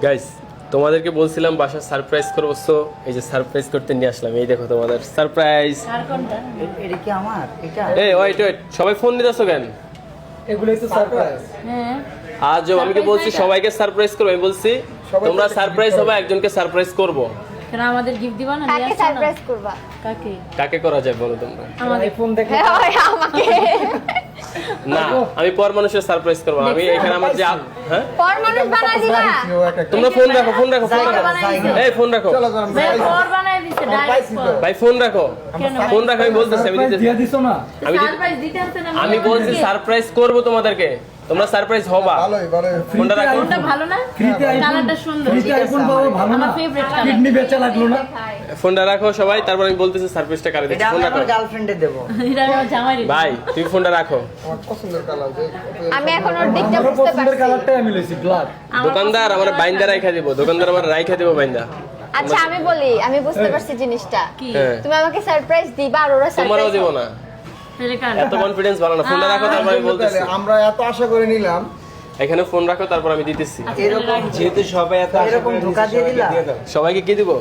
Guys তোমাদেরকে বলছিলাম বাসা সারপ্রাইজ করবো, সো এই যে সারপ্রাইজ করতে নিয়ে আসলাম। এই দেখো তোমাদের সারপ্রাইজ। এটা কি আমার? এটা এই ওয়েট ওয়েট, সবাই ফোন দিতেছো কেন? এগুলোই তো সারপ্রাইজ। হ্যাঁ আজ আমি কি বলছি সবাইকে সারপ্রাইজ করবো? আমি বলছি তোমরা সারপ্রাইজ হবে, একজনকে সারপ্রাইজ করবো। কেন আমাদের গিফট দিবা না? কাকে সারপ্রাইজ করবা? কাকে কাকে করা যায় বলো তোমরা? আমাদের ফোন দেখে হ্যাঁ ওই আমাকে। না, আমি পর মানুষের সারপ্রাইজ করবো। আমি এখানে আমার যে হ্যাঁ পর মানুষ বানাই দিবা। তোমরা ফোন রাখো, ফোন রাখো, ফোন রাখো। এই ফোন রাখো ভাই পর বানাই দিছে ডাইরেক্ট পর। ভাই, ফোন রাখো, কেন? ফোন রাখো। আমি বলতেছি আমি দিতেছি। দিয়ে দিছো না? আমি সারপ্রাইজ দিতে হচ্ছে না। আমি বলছি সারপ্রাইজ করবো তোমাদেরকে, তোমরা সারপ্রাইজ হবা। ফোনটা রাখো। কোনটা ভালো না? ফ্রিতে আইফোন, কালারটা সুন্দর। ফ্রিতে আইফোন পাওয়া ভালো না? আমার ফেভারিট কালার। কিডনি বেচা লাগলো না? ফোনটা রাখো সবাই, তারপর আমি বলতেছি সারপ্রাইজটা কারে এটা দিচ্ছি। আমি ফোন রাখো আমার গার্লফ্রেন্ডে দেব। এটা আমার জামাই রে। ভাই, তুমি ফোনটা রাখো। আমি এখন ওর দিকটা আমার বুঝতে পছন্দের পারছি। কালারটাই আমি লইছি, ব্ল্যাক। দোকানদার আমার বাইন্দা রাইখা দিব, দোকানদার আমার রাইখা দিব বাইন্দা। আচ্ছা আমি বলি, আমি বুঝতে পারছি জিনিসটা। কি? হ্যাঁ, তুমি আমাকে সারপ্রাইজ দিবা আর ওরা তোমারও সারপ্রাইজ দিব না, তাহলে কার? এত কনফিডেন্স ভালো না। ফোনটা রাখো, তারপর আমি বলতেছি। আমরা এত আশা করে নিলাম, এখানে ফোন রাখো, তারপর আমি দিতেছি। এরকম যেহেতু সবাই এত আশা এরকম করে ধোকা নিছে, দিয়ে দিলা? সবাইকে দিয়ে দাও। সবাইকে কি দিব?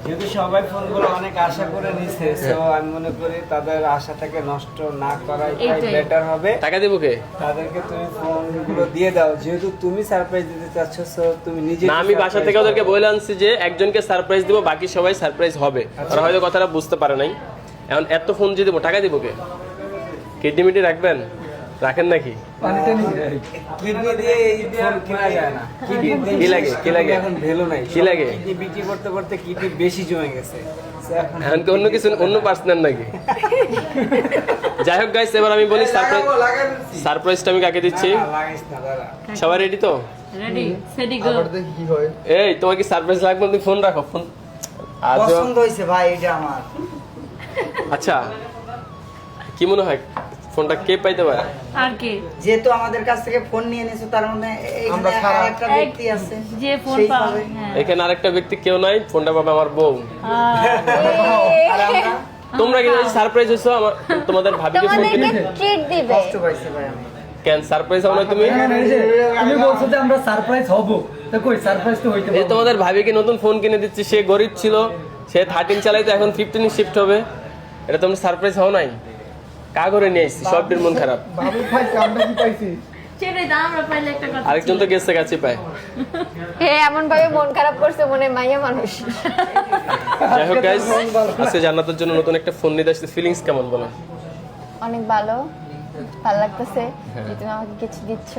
যেহেতু সবাই ফোনগুলো অনেক আশা করে নিছে, সো আমি মনে করি তাদের আশাটাকে নষ্ট না করাই এইটাই। বেটার হবে। টাকা দিব কে? তাদেরকে তুমি ফোনগুলো দিয়ে দাও, যেহেতু তুমি সারপ্রাইজ দিতে চাচ্ছ, সো তুমি নিজে না, আমি বাসা থেকে ওদেরকে বলে আনছি যে একজনকে সারপ্রাইজ দিব, বাকি সবাই সারপ্রাইজ হবে। ওরা হয়তো কথাটা বুঝতে পারে নাই। এখন এত ফোন যে দিব, টাকা দিব কে? কিডনি মিটি রাখবেন? রাখেন নাকি? পানিটা নিয়ে যাই। কিডনি দিয়ে এই ফোন কেনা যায় না। কি লাগে? কি লাগে? এখন ভ্যালু নাই। কি লাগে? কিডনি বিক্রি করতে করতে কিডনি বেশি জমে গেছে। So এখন এখন কি অন্য কিছু, অন্য পার্সোনাল নাকি? যাই হোক গাইস, এবার আমি বলি সারপ্রাইজটা আমি কাকে দিচ্ছি। লাগাইস না দাদা। সবাই রেডি তো? রেডি সেটি গো। কি হয়? এই তোমার কি সারপ্রাইজ লাগবে? তুমি ফোন রাখো, ফোন। আজও পছন্দ হয়েছে ভাই, এটা আমার। আচ্ছা, কি মনে হয় ফোনটা কে পাইতে পারে? আর কে? যেহেতু আমাদের কাছ থেকে ফোন নিয়ে নিয়েছো, তার মানে আমরা এখানে ছাড়া- একটা ব্যক্তি আছে। যে ফোন সেই পাবে। পাবে। হ্যাঁ। এখানে আরেকটা ব্যক্তি কেউ নাই, ফোনটা পাবে আমার বউ। আর আমরা তোমরা কি সারপ্রাইজ হইছো? আমার তোমাদের ভাবিকে ফোন তোমাদেরকে দিলে ট্রিট দিবে। কষ্ট পাইছে ভাই আমি। কেন সারপ্রাইজ হও না তুমি? হ্যাঁ, এই যে, তুমি বলছো যে আমরা সারপ্রাইজ হব, তো কই সারপ্রাইজ তো হইতে এই পারবো না। তোমাদের ভাবিকে নতুন ফোন কিনে দিচ্ছি, সে গরিব ছিল, সে 13 চালাইতো, এখন 15 শিফট হবে। এটা তোমরা সারপ্রাইজ হও নাই? কা করে নিয়ে আসছি, সবটির মন খারাপ। বাবু পাইছে, আমরা কি পাইছি? সেটাই তো আমরা পাইলে একটা কথা। আরেকজন তো গেছে কাছে পায়। হে এমন ভাবে মন খারাপ করছে, মনে হয় মাইয়া মানুষ। যাই হোক গাইস, আজকে জান্নাতের জন্য নতুন একটা ফোন নিয়ে আসছে। ফিলিংস কেমন বলো? অনেক ভালো লাগতেছে যে তুমি আমাকে কিছু দিচ্ছ।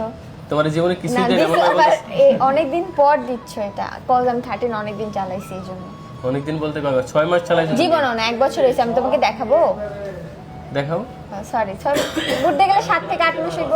তোমার জীবনে কিছু না দেয় দিছো, এমন ভাবে আবার বলতেছে। অনেকদিন পর দিচ্ছ এটা। কজ আমি 13 অনেকদিন চালাইছি এই জন্য। অনেকদিন বলতে কবে? 6 মাস চালাইছো? জীবনও না, 1 বছর হয়েছে। আমি তোমাকে দেখাবো? দেখাও। সরি, ঘুরতে গেলে 7 থেকে 8 মাস হইব।